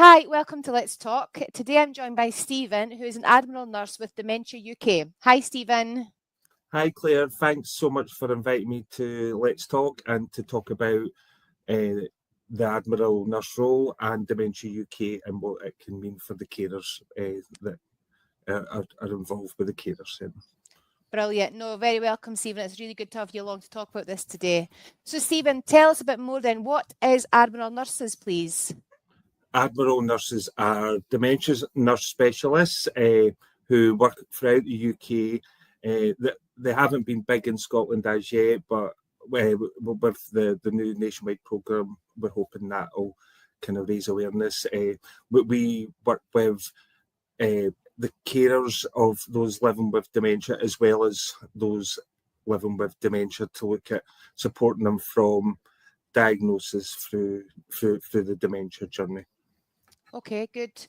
Hi, welcome to Let's Talk. Today I'm joined by Stephen, who is an Admiral Nurse with Dementia UK. Hi, Stephen. Hi, Claire. Thanks so much for inviting me to Let's Talk and to talk about the Admiral Nurse role and Dementia UK and what it can mean for the carers that are involved with the carers. Brilliant. No, very welcome, Stephen. It's really good to have you along to talk about this today. So, Stephen, tell us a bit more then. What is Admiral Nurses, please? Admiral Nurses are dementia nurse specialists who work throughout the UK. They haven't been big in Scotland as yet, but with the new nationwide programme, we're hoping that will kind of raise awareness. We work with the carers of those living with dementia as well as those living with dementia to look at supporting them from diagnosis through the dementia journey. Okay, good.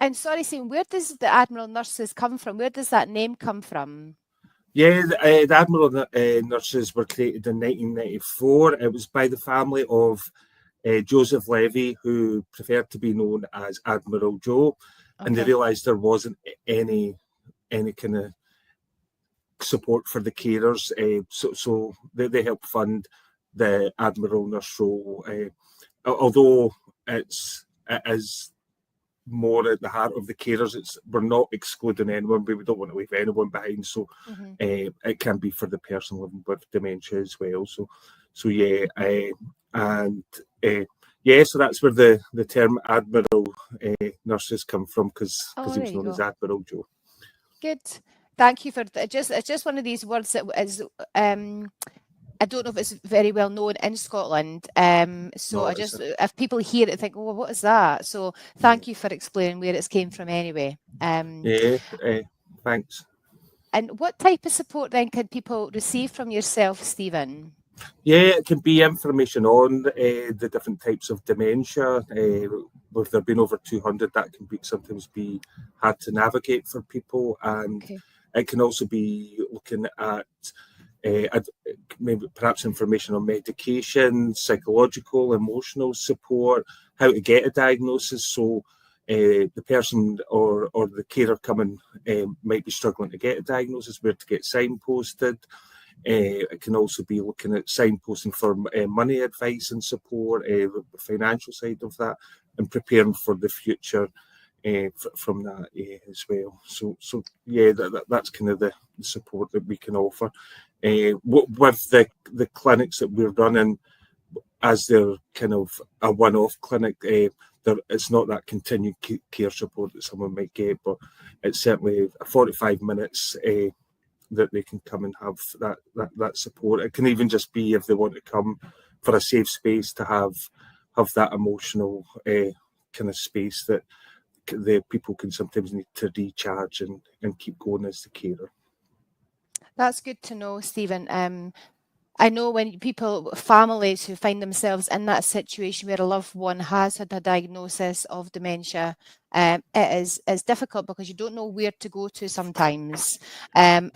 And sorry, Stephen, where does the Admiral Nurses come from? Where does that name come from? Yeah, the Admiral Nurses were created in 1994. It was by the family of Joseph Levy, who preferred to be known as Admiral Joe, and they realised there wasn't any kind of support for the carers, so they helped fund the Admiral Nurse role. Although it is more at the heart of the carers, we're not excluding anyone, but we don't want to leave anyone behind. So it can be for the person living with dementia as well. So yeah, so that's where the term Admiral Nurses come from, because he was known as Admiral Joe. Good. Thank you for that. It's just one of these words that is I don't know if it's very well known in Scotland. So if people hear it, think, oh, what is that? So thank you for explaining where it came from anyway. Thanks. And what type of support then can people receive from yourself, Stephen? Yeah, it can be information on the different types of dementia. With there being over 200, that can sometimes be hard to navigate for people. And it can also be looking at maybe perhaps information on medication, psychological, emotional support, how to get a diagnosis. So the person or the carer coming might be struggling to get a diagnosis, where to get signposted. It can also be looking at signposting for money advice and support, the financial side of that, and preparing for the future from that as well. So yeah, that's kind of the support that we can offer. With the clinics that we're running, as they're kind of a one-off clinic, it's not that continued care support that someone might get, but it's certainly 45 minutes that they can come and have that support. It can even just be if they want to come for a safe space to have that emotional kind of space that the people can sometimes need to recharge and keep going as the carer. That's good to know, Stephen. I know when families who find themselves in that situation where a loved one has had a diagnosis of dementia, it is difficult because you don't know where to go to sometimes. And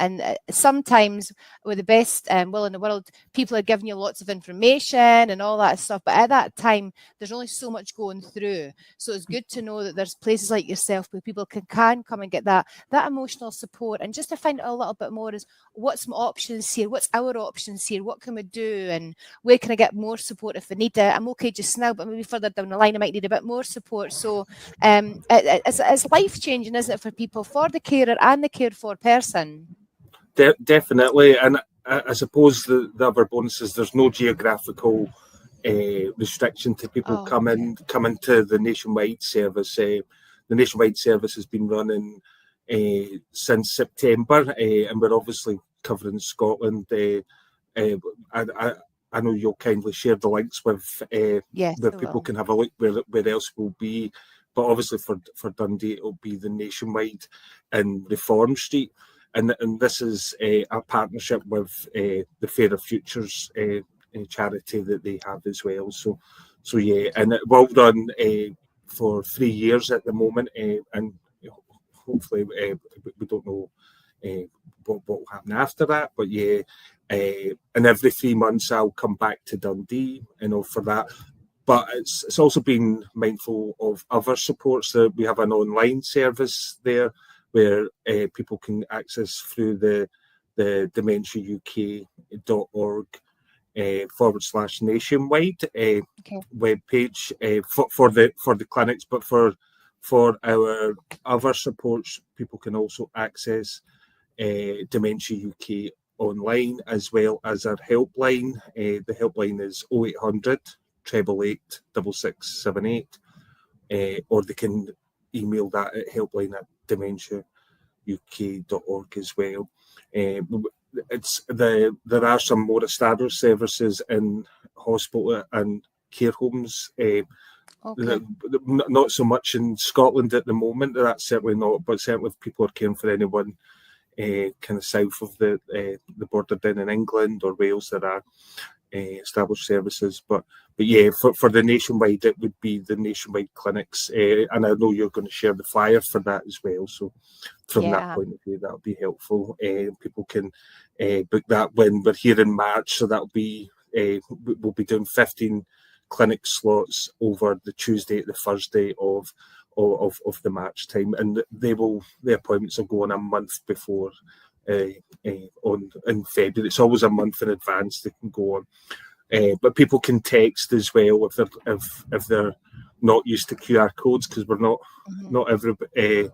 sometimes with the best will in the world, people are giving you lots of information and all that stuff. But at that time, there's only so much going through. So it's good to know that there's places like yourself where people can come and get that emotional support. And just to find out a little bit more is what's my options here? What's our options here? What can we do? And where can I get more support if I need it? I'm okay just now, but maybe further down the line, I might need a bit more support. So it's life-changing, isn't it, for people, for the carer and the cared for person? Definitely. And I suppose the other bonus is there's no geographical restriction to people coming to the nationwide service. The nationwide service has been running since September, and we're obviously covering Scotland. I know you'll kindly share the links with where people can have a look where else we'll be. But obviously for Dundee, it'll be the nationwide in Reform Street. And this is a partnership with the Fairer Futures charity that they have as well. So yeah, and it will run for 3 years at the moment, and hopefully we don't know what will happen after that. But yeah, and every 3 months I'll come back to Dundee, for that. but it's also been mindful of other supports. That we have an online service there where people can access through the dementiauk.org /nationwide web page for the clinics, but for our other supports, people can also access Dementia UK online, as well as our helpline. The helpline is 0800 888 6678, or they can email that at helpline@dementiauk.org as well. There are some more established services in hospital and care homes. Not so much in Scotland at the moment. That's certainly not, but certainly if people are caring for anyone kind of south of the border down in England or Wales, there are established services. But yeah, for the nationwide, it would be the nationwide clinics, and I know you're going to share the flyer for that as well. So from that point of view, that'll be helpful. People can book that when we're here in March. So that'll be we'll be doing 15 clinic slots over the Tuesday to the Thursday of the March time, and the appointments will go on a month before in February. It's always a month in advance they can go on. But people can text as well if they're not used to QR codes, because we're not everybody.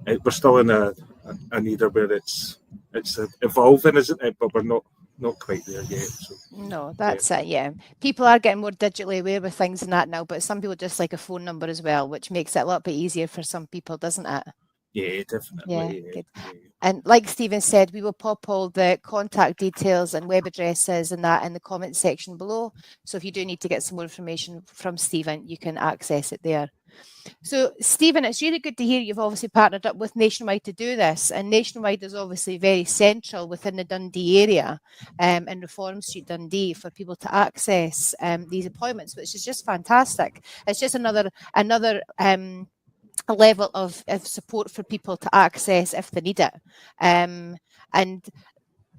We're still in an era where it's evolving, isn't it? But we're not quite there yet. So, no, that's it. Yeah, people are getting more digitally aware with things and that now, but some people just like a phone number as well, which makes it a little bit easier for some people, doesn't it? Yeah, definitely. Yeah, good. And like Stephen said, we will pop all the contact details and web addresses and that in the comment section below. So if you do need to get some more information from Stephen, you can access it there. So Stephen, it's really good to hear you've obviously partnered up with Nationwide to do this, and Nationwide is obviously very central within the Dundee area in Reform Street, Dundee, for people to access these appointments, which is just fantastic. It's just another a level of support for people to access if they need it. And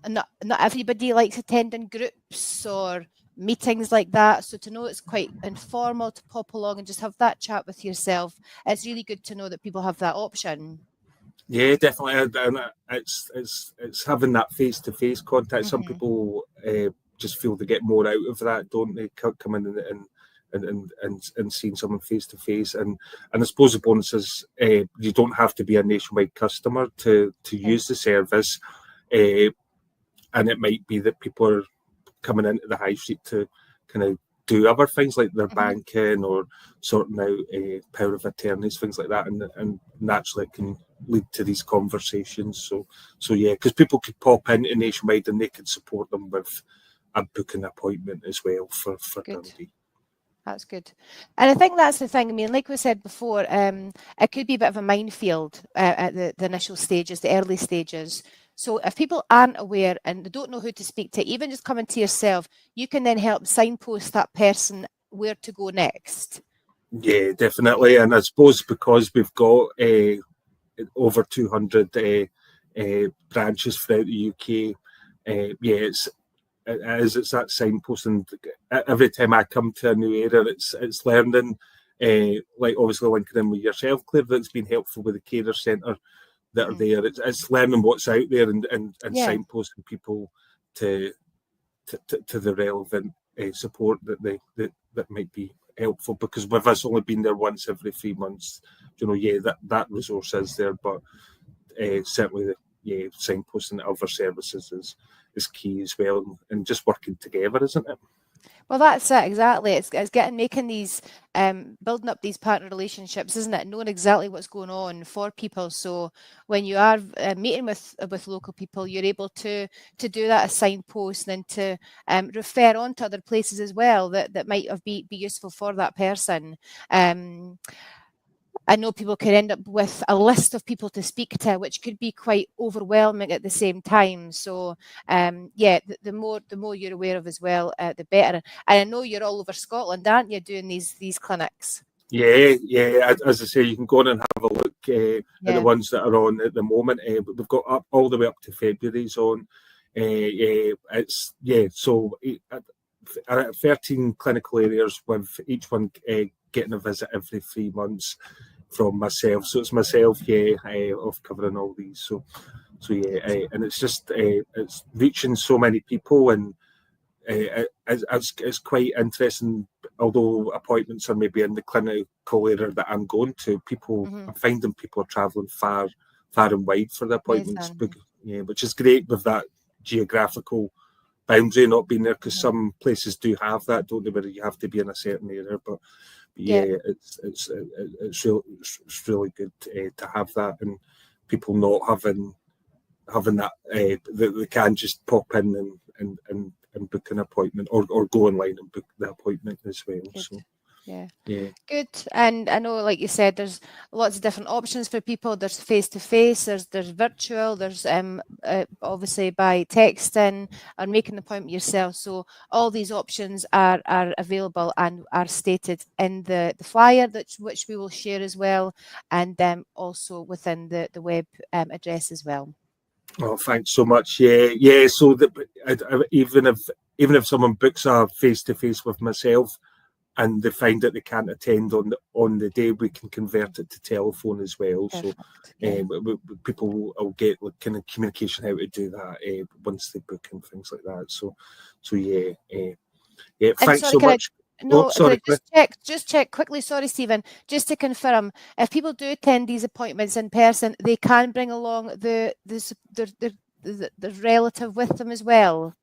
not everybody likes attending groups or meetings like that. So to know it's quite informal to pop along and just have that chat with yourself, it's really good to know that people have that option. Yeah, definitely. And it's having that face-to-face contact. Some people just feel they get more out of that, don't they? Come in and seeing someone face to face, and I suppose the bonus is you don't have to be a Nationwide customer to use the service, and it might be that people are coming into the high street to kind of do other things like their banking or sorting out power of attorneys, things like that, and naturally it can lead to these conversations. So yeah, because people could pop into Nationwide and they could support them with a booking appointment as well for Dundee. That's good. And I think that's the thing. I mean, like we said before, it could be a bit of a minefield at the initial stages, the early stages. So if people aren't aware and they don't know who to speak to, even just coming to yourself, you can then help signpost that person where to go next. Yeah, definitely. And I suppose because we've got over 200 branches throughout the UK, it's that signpost, and every time I come to a new area, it's learning, like obviously linking in with yourself, Claire, that's been helpful with the carer centre that are there. It's learning what's out there and signposting people to the relevant support that might be helpful, because with us only being there once every 3 months, that resource is there, but certainly signposting other services is key as well, and just working together, isn't it? Well, that's it, exactly. It's making these, building up these partner relationships, isn't it? Knowing exactly what's going on for people. So when you are meeting with local people, you're able to do that as signposts, and then to refer on to other places as well that might be useful for that person. I know people can end up with a list of people to speak to, which could be quite overwhelming at the same time. So, the more you're aware of as well, the better. And I know you're all over Scotland, aren't you, doing these clinics? Yeah. As I say, you can go on and have a look at the ones that are on at the moment. But we've got up all the way up to February's on. So 13 clinical areas, with each one getting a visit every 3 months from myself. So it's myself, of covering all these. So yeah, and it's just it's reaching so many people, and it's quite interesting. Although appointments are maybe in the clinical area that I'm going to, I'm finding people are travelling far and wide for the appointments, which is great with that geographical boundary not being there, because some places do have that, don't they, where you have to be in a certain area. But it's really good to have that, and people not having that they can just pop in and book an appointment, or go online and book the appointment as well. Good. So yeah, good. And I know, like you said, there's lots of different options for people. There's face-to-face, there's virtual, there's obviously by texting or making an appointment yourself. So all these options are available and are stated in the flyer, which we will share as well, and also within the web address as well. Oh, thanks so much. Yeah. So that even if someone books a face-to-face with myself, and they find that they can't attend on the day, we can convert it to telephone as well. Perfect. So people will get kind of communication how to do that once they book and things like that. So yeah. Thanks so much. Just check quickly. Sorry, Stephen. Just to confirm, if people do attend these appointments in person, they can bring along the relative with them as well.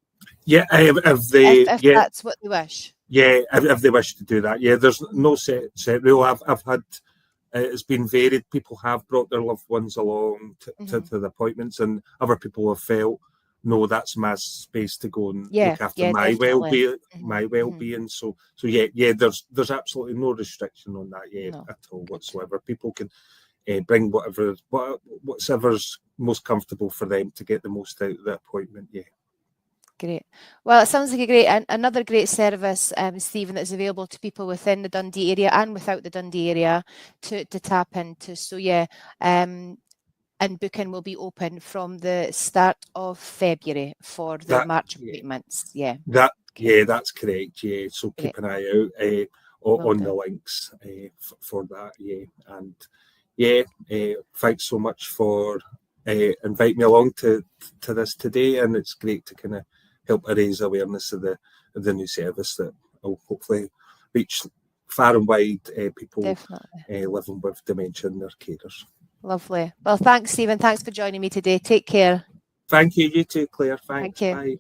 Yeah, if that's what they wish. Yeah, if they wish to do that. Yeah, there's no set rule. I've had it's been varied. People have brought their loved ones along to the appointments, and other people have felt, no, that's my space to go and look after my well-being. So yeah, there's absolutely no restriction on that at all whatsoever. People can bring whatever's most comfortable for them to get the most out of the appointment. Yeah. Great. Well, it sounds like another great service, Stephen, that's available to people within the Dundee area and without the Dundee area to tap into. So and booking will be open from the start of February for the March appointments. Yeah. That's correct. Yeah. So keep an eye out on the links for that. Yeah. And thanks so much for inviting me along to this today, and it's great to kind of help raise awareness of the new service that will hopefully reach far and wide people living with dementia and their carers. Lovely. Well, thanks, Stephen. Thanks for joining me today. Take care. Thank you. You too, Claire. Thanks. Thank you. Bye.